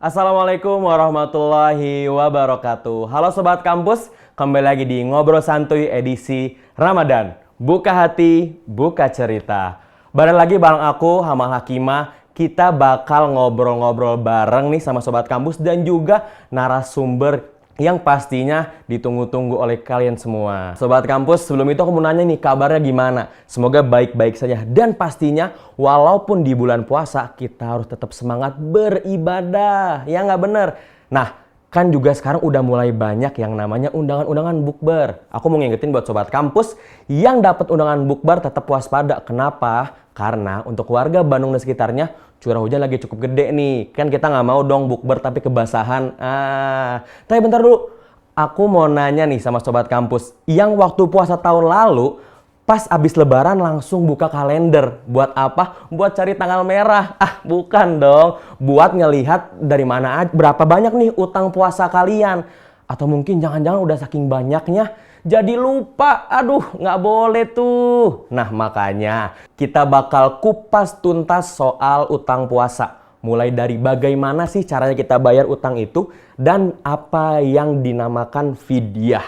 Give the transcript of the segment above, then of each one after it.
Assalamualaikum warahmatullahi wabarakatuh. Halo Sobat Kampus, kembali lagi di Ngobrol Santuy edisi Ramadan. Buka hati, buka cerita. Bareng lagi bareng aku, Hamal Hakimah. Kita bakal ngobrol-ngobrol bareng nih sama Sobat Kampus dan juga narasumber yang pastinya ditunggu-tunggu oleh kalian semua. Sobat Kampus, sebelum itu aku mau nanya nih, kabarnya gimana? Semoga baik-baik saja. Dan pastinya, walaupun di bulan puasa, kita harus tetap semangat beribadah. Ya nggak bener? Nah, kan juga sekarang udah mulai banyak yang namanya undangan-undangan bukber. Aku mau ngingetin buat Sobat Kampus, yang dapat undangan bukber tetap waspada. Kenapa? Karena untuk warga Bandung dan sekitarnya, curah hujan lagi cukup gede nih. Kan kita nggak mau dong bukber tapi kebasahan. Tapi bentar dulu. Aku mau nanya nih sama Sobat Kampus. Yang waktu puasa tahun lalu, pas abis lebaran langsung buka kalender. Buat apa? Buat cari tanggal merah. Bukan dong. Buat ngelihat dari mana aja, berapa banyak nih utang puasa kalian. Atau mungkin jangan-jangan udah saking banyaknya, jadi lupa. Aduh, nggak boleh tuh. Nah, makanya kita bakal kupas tuntas soal utang puasa. Mulai dari bagaimana sih caranya kita bayar utang itu dan apa yang dinamakan fidyah.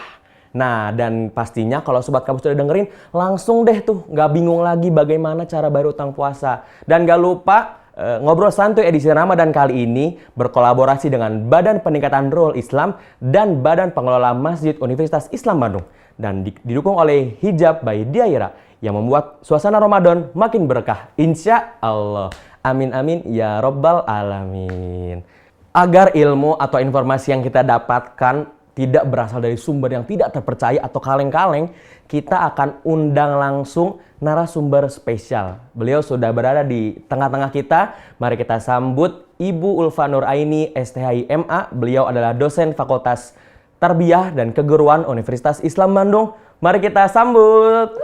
Nah, dan pastinya kalau Sobat Kampus sudah dengerin, langsung deh tuh nggak bingung lagi bagaimana cara bayar utang puasa. Dan nggak lupa, Ngobrol Santuy edisi Ramadan kali ini berkolaborasi dengan Badan Peningkatan Ruhul Islam dan Badan Pengelola Masjid Universitas Islam Bandung. Dan didukung oleh Hijab by Diaira yang membuat suasana Ramadan makin berkah. Insya Allah. Amin amin ya robbal alamin. Agar ilmu atau informasi yang kita dapatkan tidak berasal dari sumber yang tidak terpercaya atau kaleng-kaleng, kita akan undang langsung narasumber spesial. Beliau sudah berada di tengah-tengah kita. Mari kita sambut Ibu Ulfa Nur Aini, STHI MA. Beliau adalah dosen Fakultas Tarbiyah dan Keguruan Universitas Islam Bandung. Mari kita sambut.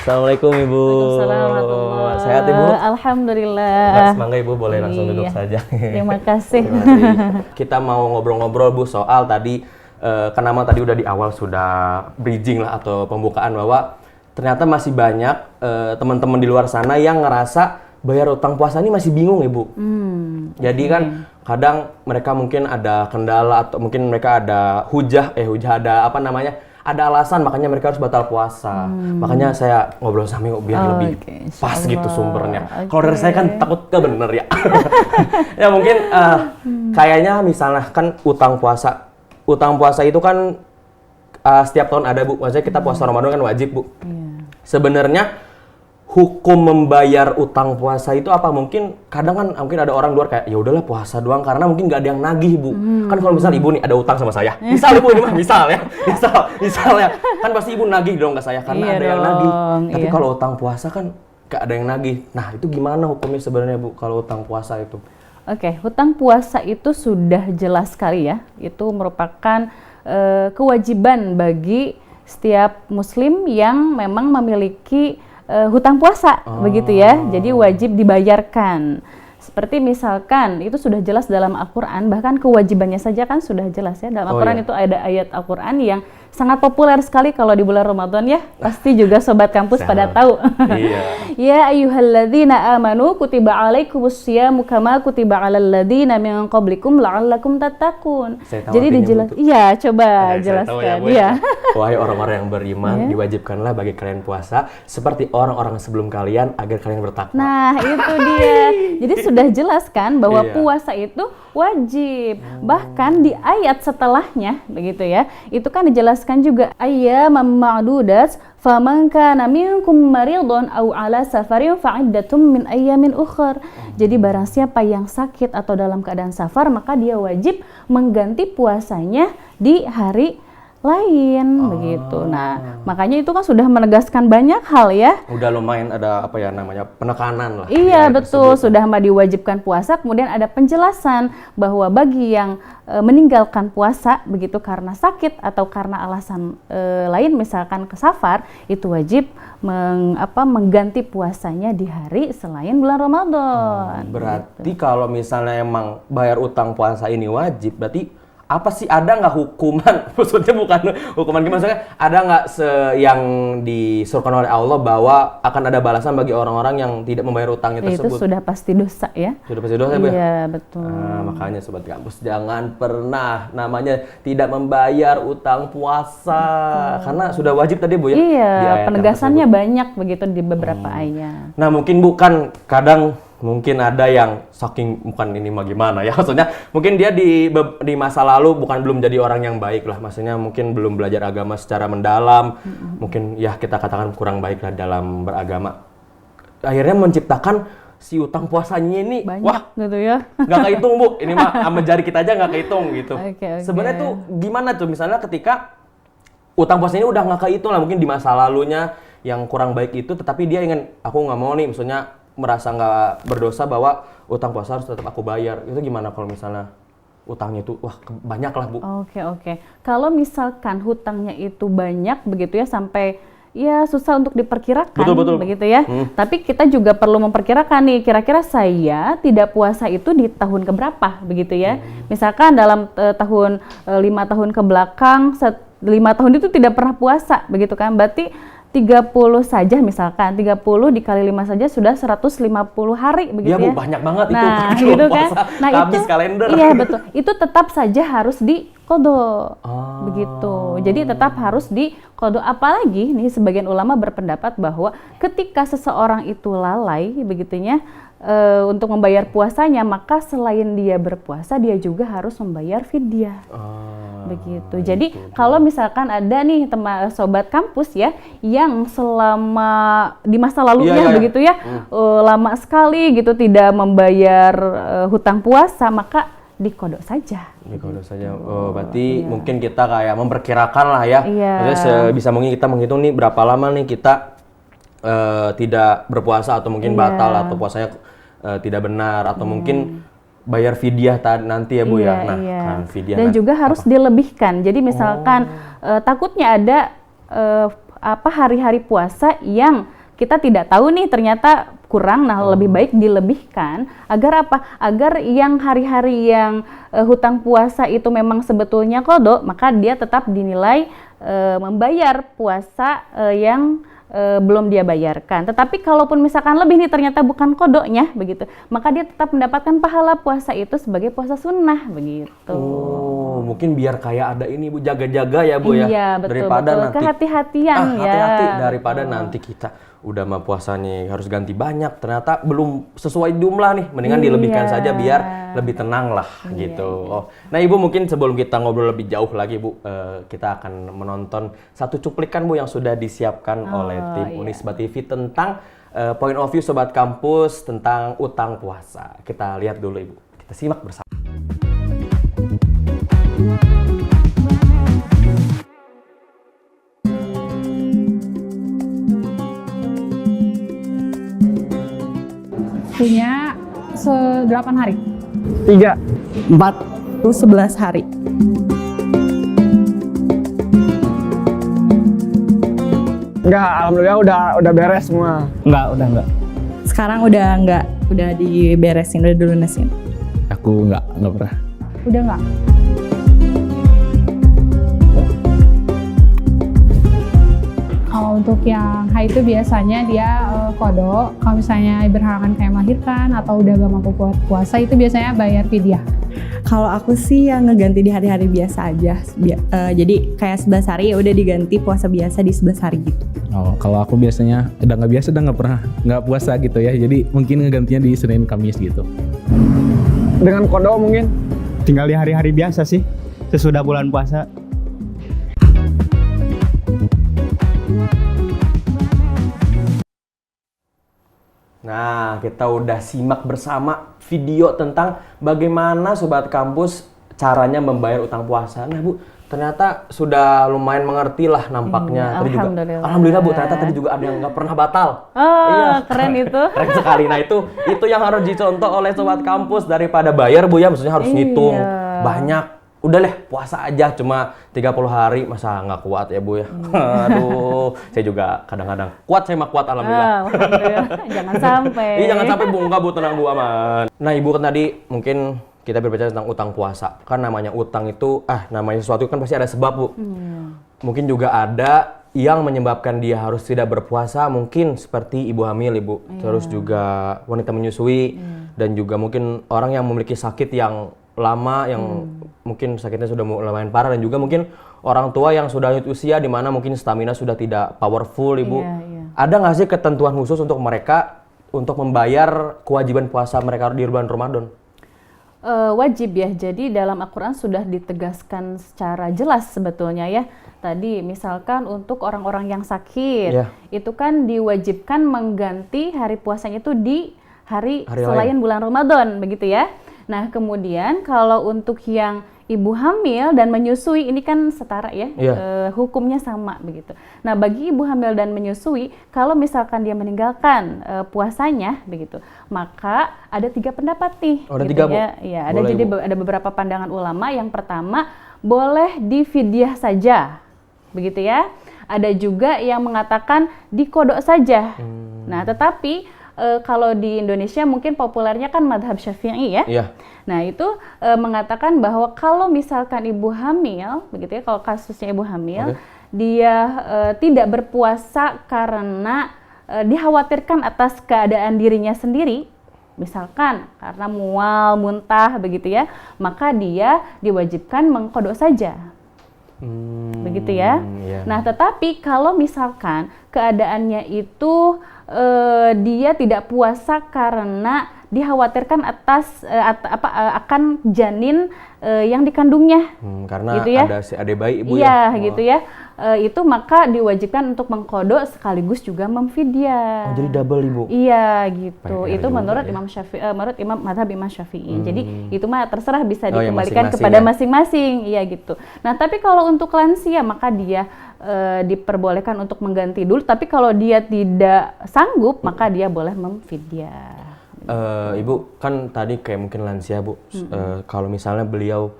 Assalamualaikum Ibu. Waalaikumsalam. Sehat Ibu? Alhamdulillah. Semoga Ibu boleh langsung duduk saja. Terima kasih. Kita mau ngobrol-ngobrol Bu soal tadi, kenapa tadi udah di awal sudah bridging lah atau pembukaan bahwa ternyata masih banyak teman-teman di luar sana yang ngerasa bayar utang puasa ini masih bingung Ibu. Jadi kan kadang mereka mungkin ada kendala atau mungkin mereka ada hujah ada apa namanya? Ada alasan makanya mereka harus batal puasa. Makanya saya ngobrol sama Ibu biar lebih pas gitu sumbernya. Kalau dari saya kan takut bener ya. Ya mungkin kayaknya misalnya kan utang puasa itu kan setiap tahun ada Bu. Maksudnya kita puasa Ramadan kan wajib Bu. Sebenarnya hukum membayar utang puasa itu apa? Mungkin kadang kan mungkin ada orang luar kayak ya udahlah puasa doang karena mungkin nggak ada yang nagih Bu. Kan kalau misal Ibu nih ada utang sama saya, misal Ibu ini mah misal ya, kan pasti Ibu nagih dong ke saya karena ada yang nagih. Tapi kalau utang puasa kan nggak ada yang nagih. Nah itu gimana hukumnya sebenarnya Bu kalau utang puasa itu? Oke, hutang puasa itu sudah jelas sekali ya. Itu merupakan kewajiban bagi setiap Muslim yang memang memiliki hutang puasa, begitu ya. Jadi wajib dibayarkan. Seperti misalkan itu sudah jelas dalam Al-Quran, bahkan kewajibannya saja kan sudah jelas ya. Dalam Al-Quran itu ada ayat Al-Quran yang sangat populer sekali kalau di bulan Ramadan ya. Pasti juga Sobat Kampus pada tahu. Ya ayyuhalladzina amanu kutiba alaikumus syiyamu kama kutiba alal ladzina min qablikum la'allakum tattaqun. Jadi dijelaskan. Iya, coba jelaskan. Wahai orang-orang yang beriman, diwajibkanlah bagi kalian puasa seperti orang-orang sebelum kalian agar kalian bertakwa. Nah, itu dia. Jadi sudah jelas kan bahwa puasa itu wajib. Bahkan di ayat setelahnya begitu ya. Itu kan dijelaskan juga ayyaman ma'dudat faman kana minkum maridun aw ala safarin fa'iddatum min ayyamin ukhra. Jadi barang siapa yang sakit atau dalam keadaan safar maka dia wajib mengganti puasanya di hari lain begitu. Nah, makanya itu kan sudah menegaskan banyak hal ya. Udah lumayan ada apa ya namanya penekanan lah. Iya betul, sudah diwajibkan puasa, kemudian ada penjelasan bahwa bagi yang meninggalkan puasa begitu karena sakit atau karena alasan lain misalkan ke safar, itu wajib mengganti puasanya di hari selain bulan Ramadan. Berarti gitu. Kalau misalnya emang bayar utang puasa ini wajib, berarti apa sih, ada nggak hukuman? Maksudnya bukan hukuman gimana, maksudnya ada nggak yang disuruhkan oleh Allah bahwa akan ada balasan bagi orang-orang yang tidak membayar utangnya tersebut? Itu sudah pasti dosa ya. Sudah pasti dosa, Bu ya? Iya, betul. Nah, makanya Sobat Kampus jangan pernah namanya tidak membayar utang puasa. Karena sudah wajib tadi, Bu ya? Di Iya, ayat yang penegasannya tersebut. banyak begitu di beberapa ayat. Nah, mungkin bukan kadang mungkin ada yang saking, bukan ini mah gimana ya, maksudnya mungkin dia di masa lalu belum jadi orang yang baik lah, maksudnya mungkin belum belajar agama secara mendalam, mungkin ya kita katakan kurang baik lah dalam beragama, akhirnya menciptakan si utang puasanya ini, Banyak wah gitu ya. nggak kehitung, Bu, ini mah sama jari kita aja nggak kehitung gitu. Oke. Sebenarnya tuh gimana tuh, misalnya ketika utang puasa ini udah nggak kehitung lah, mungkin di masa lalunya yang kurang baik itu, tetapi dia ingin, aku nggak mau nih, maksudnya merasa nggak berdosa bahwa utang puasa harus tetap aku bayar. Itu gimana kalau misalnya utangnya itu wah banyak lah, Bu? Oke. Kalau misalkan hutangnya itu banyak begitu ya, sampai ya susah untuk diperkirakan, Betul. begitu ya. Tapi kita juga perlu memperkirakan nih, kira-kira saya tidak puasa itu di tahun keberapa, begitu ya. Misalkan dalam tahun 5 tahun ke belakang, 5 tahun itu tidak pernah puasa, begitu kan. Berarti 30 saja, misalkan 30 dikali 5 saja sudah 150 hari, begitu Ya, ya. Bu, banyak banget itu. Nah, Belum gitu kan. puasa, Nah, habis itu kalender. Iya, betul. Itu tetap saja harus diqodho. Begitu. Jadi tetap harus diqodho, apalagi nih sebagian ulama berpendapat bahwa ketika seseorang itu lalai begitunya untuk membayar puasanya, maka selain dia berpuasa, dia juga harus membayar fidyah. Begitu. Jadi kalau misalkan ada nih teman sobat kampus ya yang selama di masa lalunya begitu ya lama sekali gitu tidak membayar hutang puasa, maka diqodho saja. Diqodho saja. Oh, berarti mungkin kita kayak memperkirakan lah ya. Maksudnya sebisa mungkin kita menghitung nih berapa lama nih kita tidak berpuasa, atau mungkin batal, atau puasanya tidak benar, atau mungkin bayar fidyah nanti ya, Bu ya. Nah, kan fidyah. Dan juga harus dilebihkan. Jadi misalkan takutnya ada hari-hari puasa yang kita tidak tahu nih ternyata kurang, nah lebih baik dilebihkan agar apa? Agar yang hari-hari yang hutang puasa itu memang sebetulnya qodho, maka dia tetap dinilai membayar puasa yang belum dia bayarkan. Tetapi kalaupun misalkan lebih nih ternyata bukan qodhonya begitu, maka dia tetap mendapatkan pahala puasa itu sebagai puasa sunnah begitu. Oh, mungkin biar kayak ada ini, Bu, jaga-jaga ya, Bu ya. Iya, betul, daripada nanti kehati-hatian ya. hati-hati daripada nanti kita udah mah puasanya harus ganti banyak, ternyata belum sesuai jumlah nih, mendingan dilebihkan saja biar lebih tenang lah gitu. Oh, nah Ibu, mungkin sebelum kita ngobrol lebih jauh lagi, Bu, kita akan menonton satu cuplikan, Bu, yang sudah disiapkan oleh tim Unisba TV tentang point of view sobat kampus tentang utang puasa. Kita lihat dulu, Ibu, kita simak bersama. Punya 8 hari. 3, 4, Itu 11 hari. enggak, alhamdulillah udah beres semua. Udah enggak. Sekarang udah enggak, udah diberesin, udah dilunasin. Aku enggak pernah. Udah enggak? Kalau untuk yang haid itu biasanya dia qodho. Kalau misalnya berhalangan kayak melahirkan atau udah gak mampu buat puasa, itu biasanya bayar fidyah. Kalau aku sih yang ngeganti di hari-hari biasa aja. Jadi kayak 11 hari ya udah diganti puasa biasa di 11 hari gitu. Oh, kalau aku biasanya udah nggak pernah nggak puasa gitu ya. Jadi mungkin ngegantinya di Senin Kamis gitu. Dengan qodho mungkin Tinggal di hari-hari biasa sih, sesudah bulan puasa. Nah, kita udah simak bersama video tentang bagaimana sobat kampus caranya membayar utang puasa. Nah, Bu, ternyata sudah lumayan mengerti lah nampaknya. Tadi juga, alhamdulillah, Bu, ternyata tadi juga ada yang nggak pernah batal. Oh, keren itu. Keren sekali. Nah, itu yang harus dicontoh oleh sobat kampus daripada bayar, Bu ya. Maksudnya harus ngitung banyak. Udah deh, puasa aja cuma 30 hari, masa nggak kuat ya, Bu ya. Aduh, saya juga kadang-kadang kuat, saya mah kuat, alhamdulillah. Alhamdulillah. Jangan sampai. Jangan sampai, Bu, enggak, Bu, tenang, Bu, aman. Nah, Ibu kan tadi mungkin kita berbicara tentang utang puasa. Kan namanya utang itu, namanya sesuatu kan pasti ada sebab, Bu. Mungkin juga ada yang menyebabkan dia harus tidak berpuasa, mungkin seperti ibu hamil, Ibu. Terus juga wanita menyusui, dan juga mungkin orang yang memiliki sakit yang lama, yang mungkin sakitnya sudah lumayan parah, dan juga mungkin orang tua yang sudah lanjut usia, di mana mungkin stamina sudah tidak powerful, Ibu. Ada nggak sih ketentuan khusus untuk mereka untuk membayar kewajiban puasa mereka di bulan Ramadan? Wajib ya, jadi dalam Al-Quran sudah ditegaskan secara jelas sebetulnya ya. Tadi misalkan untuk orang-orang yang sakit, itu kan diwajibkan mengganti hari puasanya itu di hari selain bulan Ramadan, begitu ya. Nah kemudian kalau untuk yang ibu hamil dan menyusui ini kan setara ya, hukumnya sama begitu. Nah bagi ibu hamil dan menyusui, kalau misalkan dia meninggalkan puasanya begitu, maka ada 3 pendapat nih. Ada gitu 3, Bu? Ya, ada jadi ada beberapa pandangan ulama. Yang pertama, boleh difidyah saja, begitu ya. Ada juga yang mengatakan dikodok saja. Nah tetapi kalau di Indonesia mungkin populernya kan madhab Syafi'i ya. Nah itu mengatakan bahwa kalau misalkan ibu hamil, begitu ya, kalau kasusnya ibu hamil, dia tidak berpuasa karena dikhawatirkan atas keadaan dirinya sendiri, misalkan karena mual, muntah, begitu ya, maka dia diwajibkan mengkodok saja. Begitu ya. Nah tetapi kalau misalkan keadaannya itu dia tidak puasa karena dikhawatirkan atas akan janin yang dikandungnya, karena gitu ya? ada si adik bayi, Ibu, ya. Gitu ya. Itu maka diwajibkan untuk mengkodok sekaligus juga memfidyah. Jadi double, Ibu. Iya gitu. Baik, itu menurut ya. Imam Syafi'i, menurut madhab Imam Syafi'i. Jadi itu mah terserah bisa ya, dikembalikan masing-masing kepada ya. masing-masing. Iya gitu. Nah tapi kalau untuk lansia maka dia diperbolehkan untuk mengganti dulu. Tapi kalau dia tidak sanggup maka dia boleh memfidyah. Ibu kan tadi kayak mungkin lansia, Bu. Kalau misalnya beliau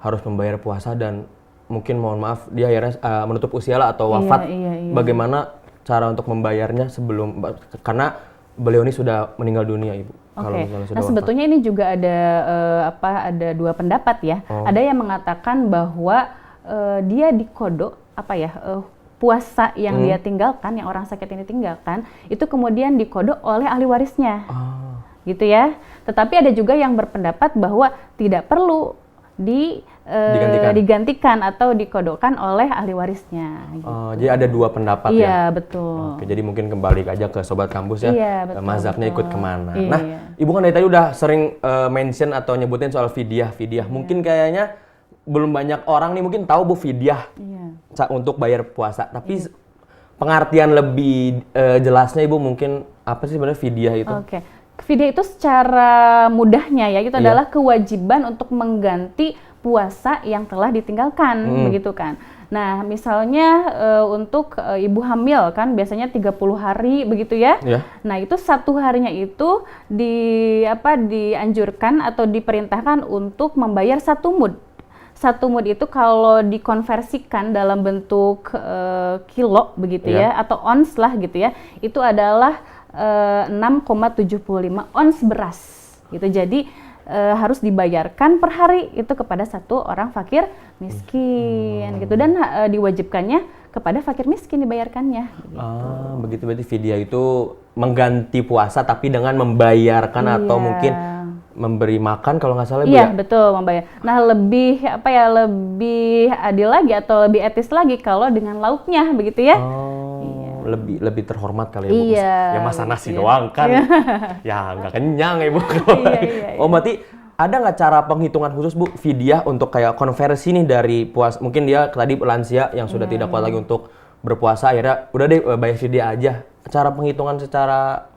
harus membayar puasa dan mungkin mohon maaf dia akhirnya menutup usia lah atau wafat, bagaimana cara untuk membayarnya sebelum, karena beliau ini sudah meninggal dunia, Ibu. Kalau misalnya sudah nah wafat. sebetulnya ini juga ada ada 2 pendapat ya. Ada yang mengatakan bahwa dia dikodok puasa yang dia tinggalkan, yang orang sakit ini tinggalkan, itu kemudian dikodok oleh ahli warisnya. Gitu ya. Tetapi ada juga yang berpendapat bahwa tidak perlu digantikan atau dikodokkan oleh ahli warisnya. Gitu. Jadi ada 2 pendapat ya? Iya, betul. Oke, jadi mungkin kembali aja ke Sobat Kampus ya, Iya, betul, mazhabnya betul. ikut kemana. Iya, Nah, iya. Ibu kan dari tadi udah sering mention atau nyebutin soal fidyah. Mungkin kayaknya belum banyak orang nih mungkin tahu, Bu, fidyah untuk bayar puasa. Tapi pengertian lebih jelasnya, Ibu, mungkin apa sih sebenarnya fidyah itu? Oke. Fidyah itu secara mudahnya ya, itu adalah kewajiban untuk mengganti puasa yang telah ditinggalkan, begitu kan. Nah, misalnya untuk ibu hamil kan biasanya 30 hari begitu ya. Nah, itu 1 harinya itu dianjurkan atau diperintahkan untuk membayar 1 mud. 1 mud itu kalau dikonversikan dalam bentuk kilo begitu ya, atau ons lah gitu ya, itu adalah 6,75 ons beras gitu. Jadi harus dibayarkan per hari itu kepada 1 orang fakir miskin gitu, dan diwajibkannya kepada fakir miskin dibayarkannya gitu. Begitu, berarti fidyah itu mengganti puasa tapi dengan membayarkan atau mungkin memberi makan kalau nggak salah, Bu, iya, ya? betul, membayar. Nah, lebih lebih adil lagi atau lebih etis lagi kalau dengan lauknya begitu ya. Lebih terhormat kali ya, Bu. Iya, Ya masa nasi doang kan. Ya nggak kenyang ya, Bu. Iya. Oh, berarti ada nggak cara penghitungan khusus, Bu, fidyah untuk kayak konversi nih dari puasa, mungkin dia tadi lansia yang sudah tidak kuat lagi untuk berpuasa, akhirnya udah deh bayar fidyah aja. Cara penghitungan secara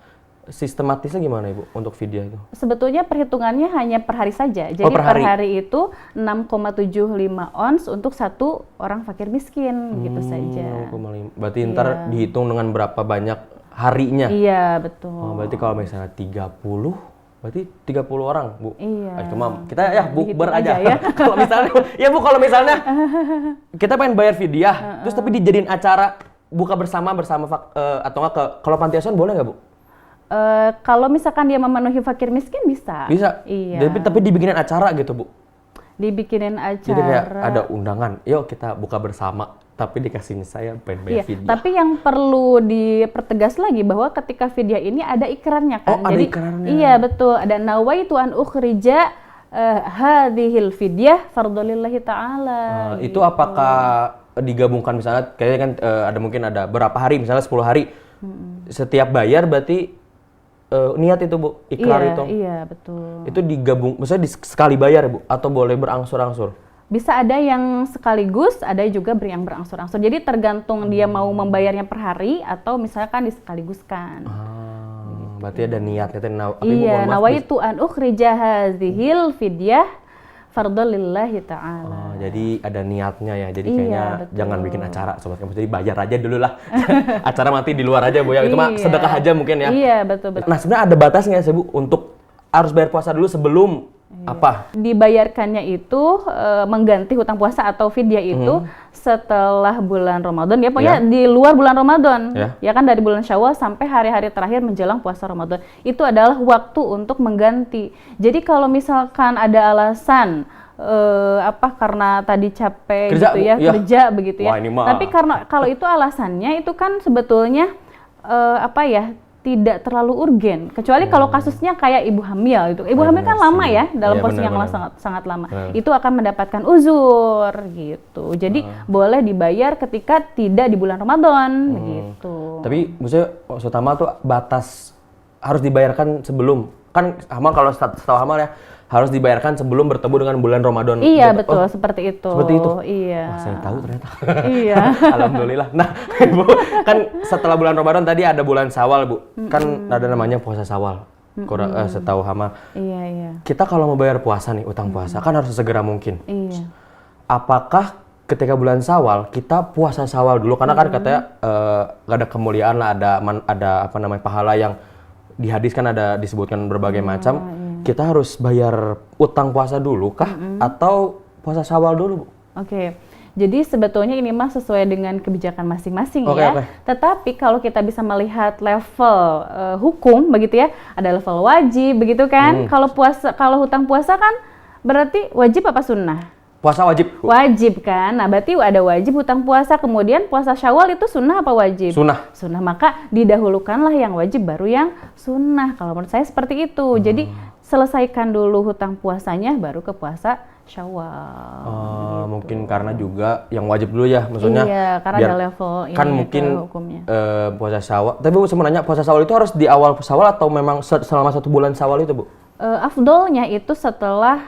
sistematisnya gimana, Ibu, untuk fidyah itu? Sebetulnya perhitungannya hanya per hari saja. Jadi per hari itu 6,75 ons untuk 1 orang fakir miskin gitu saja. 0,5. Berarti ntar dihitung dengan berapa banyak harinya. Iya, betul. Berarti kalau misalnya 30, berarti 30 orang, Bu. Iya. Itu mah kita ya bukber Dihitung aja. aja ya. Kalau misalnya ya, Bu, kalau misalnya kita pengen bayar fidyah, terus tapi dijadiin acara buka bersama atau enggak kalau panti asuhan boleh nggak, Bu? Kalau misalkan dia memenuhi fakir miskin bisa. Bisa? Iya. Tapi dibikinin acara gitu, Bu? Dibikinin acara. Jadi kayak ada undangan, yuk kita buka bersama. Tapi dikasih saya pengen bayar Iya, fidyah. tapi yang perlu dipertegas lagi bahwa ketika fidyah ini ada ikrarnya kan. Oh, ada Jadi, ikrarnya. Iya, betul. Ada nawaitu an ukhrija hadhil fidyah fardhulillahi ta'ala. Itu apakah digabungkan misalnya, kayaknya kan ada mungkin ada berapa hari, misalnya 10 hari. Setiap bayar berarti niat itu, Bu, ikrar Iya, itu. iya, betul. Itu digabung, maksudnya sekali bayar ya, Bu? Atau boleh berangsur-angsur? Bisa ada yang sekaligus, ada juga yang berangsur-angsur. Jadi tergantung dia mau membayarnya per hari atau misalkan disekaliguskan. Berarti ada niatnya. Iya, nawaitu an ukhrija hadhil fidyah fardhu lillahi ta'ala. Jadi ada niatnya ya. Jadi Iya, kayaknya betul. jangan bikin acara Sobat Kampus. Jadi bayar aja dulu lah. Acara mati di luar aja, Bu ya. Itu mah Iya. sedekah aja mungkin ya. Iya, betul-betul. Nah, sebenarnya ada batasnya sih, Bu, untuk harus bayar puasa dulu sebelum apa? Dibayarkannya itu mengganti hutang puasa atau fidyah itu setelah bulan Ramadan ya, pokoknya di luar bulan Ramadan. Ya kan, dari bulan Syawal sampai hari-hari terakhir menjelang puasa Ramadan. Itu adalah waktu untuk mengganti. Jadi kalau misalkan ada alasan karena tadi capek Kerja, gitu ya, Bu, iya. kerja begitu ya. Wah, ini mah. Tapi karena kalau itu alasannya itu kan sebetulnya tidak terlalu urgen, kecuali kalau kasusnya kayak ibu hamil itu. Ibu hamil kan lama ya, dalam Iya, posisi yang benar-benar. sangat lama. Itu akan mendapatkan uzur gitu. Jadi boleh dibayar ketika tidak di bulan Ramadan gitu. Tapi maksudnya utama tuh batas harus dibayarkan sebelum. Kan Hamal, kalau setahu Hamal ya, harus dibayarkan sebelum bertemu dengan bulan Ramadan. Iya, gitu. betul, seperti itu. Seperti itu? Iya. Wah, saya tahu ternyata. Iya. Alhamdulillah. Nah, Ibu, kan setelah bulan Ramadan tadi ada bulan Syawal, Bu. Kan ada namanya puasa Syawal. Setahu Hamal. Iya, iya. Kita kalau mau bayar puasa nih, utang puasa, kan harus segera mungkin. Iya. Apakah ketika bulan Syawal kita puasa Syawal dulu, karena kan katanya ada kemuliaan lah, ada apa namanya, pahala yang di hadis kan ada disebutkan berbagai macam. Kita harus bayar utang puasa dulu kah atau puasa Syawal dulu, Bu? Oke. Jadi sebetulnya ini mah sesuai dengan kebijakan masing-masing Oke, ya. oke. Tetapi kalau kita bisa melihat level hukum begitu ya, ada level wajib begitu kan. Kalau hutang puasa kan berarti wajib apa sunnah? Puasa wajib, Bu? Wajib kan. Nah, berarti ada wajib hutang puasa, kemudian puasa Syawal itu sunnah apa wajib? Sunnah. Sunnah, maka didahulukanlah yang wajib baru yang sunnah. Kalau menurut saya seperti itu. Jadi selesaikan dulu hutang puasanya baru ke puasa Syawal. Mungkin karena juga yang wajib dulu ya, maksudnya. Iya, karena biar ada level kan ini mungkin hukumnya. puasa Syawal. Tapi Bu, saya mau nanya, puasa Syawal itu harus di awal Syawal atau memang selama 1 bulan Syawal itu, Bu? Afdolnya itu setelah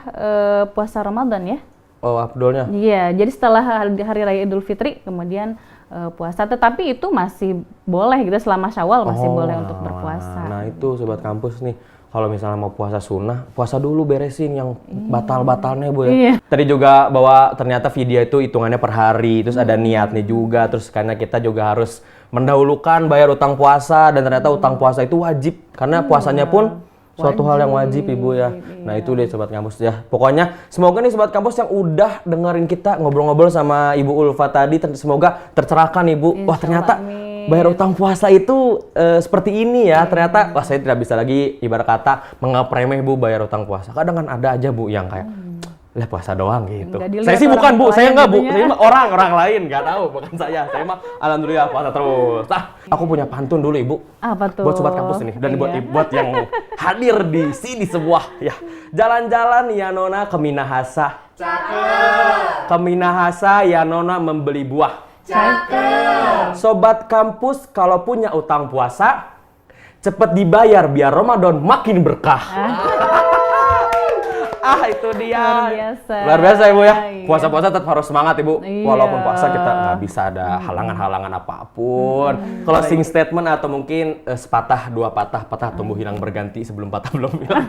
puasa Ramadan ya. Oh, afdolnya. Iya, jadi setelah hari raya Idul Fitri kemudian puasa, tetapi itu masih boleh gitu, selama Syawal masih boleh untuk berpuasa. Nah, itu Sobat Kampus nih. Kalau misalnya mau puasa sunnah, puasa dulu beresin yang batal-batalnya, Bu ya. Iya. Tadi juga bahwa ternyata fidyah itu hitungannya per hari, terus ada niatnya juga, terus karena kita juga harus mendahulukan bayar utang puasa, dan ternyata utang puasa itu wajib karena puasanya pun suatu hal yang wajib, Ibu ya. Nah, itu deh Sobat Kampus ya. Pokoknya semoga nih Sobat Kampus yang udah dengerin kita ngobrol-ngobrol sama Ibu Ulfa tadi, semoga tercerahkan, Ibu. Wah, ternyata bayar utang puasa itu seperti ini ya. Ternyata wah, saya tidak bisa lagi ibarat kata menganggap remeh, Bu, bayar utang puasa. Kadang kan ada aja, Bu, yang kayak lah puasa doang gitu. Dilihat Saya sih bukan, Bu, orang saya lain enggak, Bu. jadinya. Saya mah orang lain, nggak tahu, bukan saya. Saya mah alhamdulillah puasa terus. Nah, aku punya pantun dulu, Ibu. Apa tuh? Buat Sobat Kampus ini dan Iya. buat yang hadir di sini sebuah ya. Jalan-jalan ya Nona ke Minahasa. Cakep. Ke Minahasa ya Nona membeli buah. Cakep. Sobat Kampus kalau punya utang puasa cepet dibayar biar Ramadan makin berkah. Itu dia. Luar biasa. Luar biasa, Ibu ya. Iya. Puasa-puasa tetap harus semangat, Ibu. Iya. Walaupun puasa kita nggak bisa ada halangan-halangan apapun. Closing statement atau mungkin sepatah dua patah tumbuh hilang berganti sebelum patah belum hilang.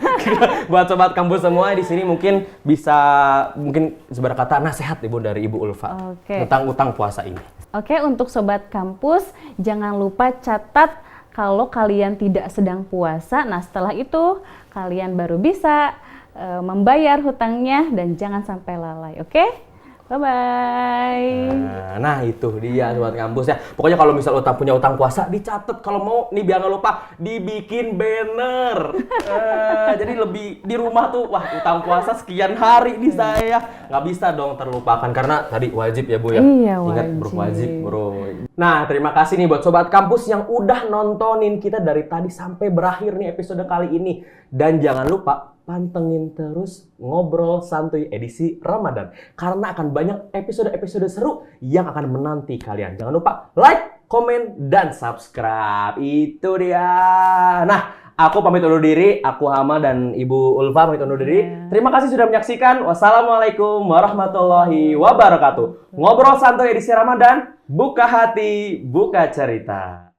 Buat Sobat Kampus semua di sini mungkin bisa sebarang kata nasihat, Ibu, dari Ibu Ulfa tentang utang puasa ini. Oke, untuk Sobat Kampus jangan lupa catat kalau kalian tidak sedang puasa. Nah, setelah itu kalian baru bisa membayar hutangnya dan jangan sampai lalai, oke? Bye-bye. Nah itu dia sobat kampus ya. Pokoknya kalau misal punya utang puasa dicatat, kalau mau nih biar nggak lupa dibikin banner. Jadi lebih di rumah tuh, wah utang puasa sekian hari nih saya. Nggak bisa dong terlupakan karena tadi wajib ya Bu ya. Iya, Ingat wajib. bro, wajib bro. Nah terima kasih nih buat sobat kampus yang udah nontonin kita dari tadi sampai berakhir nih episode kali ini. Dan jangan lupa pantengin terus Ngobrol Santuy edisi Ramadan. Karena akan banyak episode-episode seru yang akan menanti kalian. Jangan lupa like, komen, dan subscribe. Itu dia. Nah, aku pamit undur diri. Aku Hama dan Ibu Ulfa pamit undur diri. Terima kasih sudah menyaksikan. Wassalamualaikum warahmatullahi wabarakatuh. Ngobrol Santuy edisi Ramadan. Buka hati, buka cerita.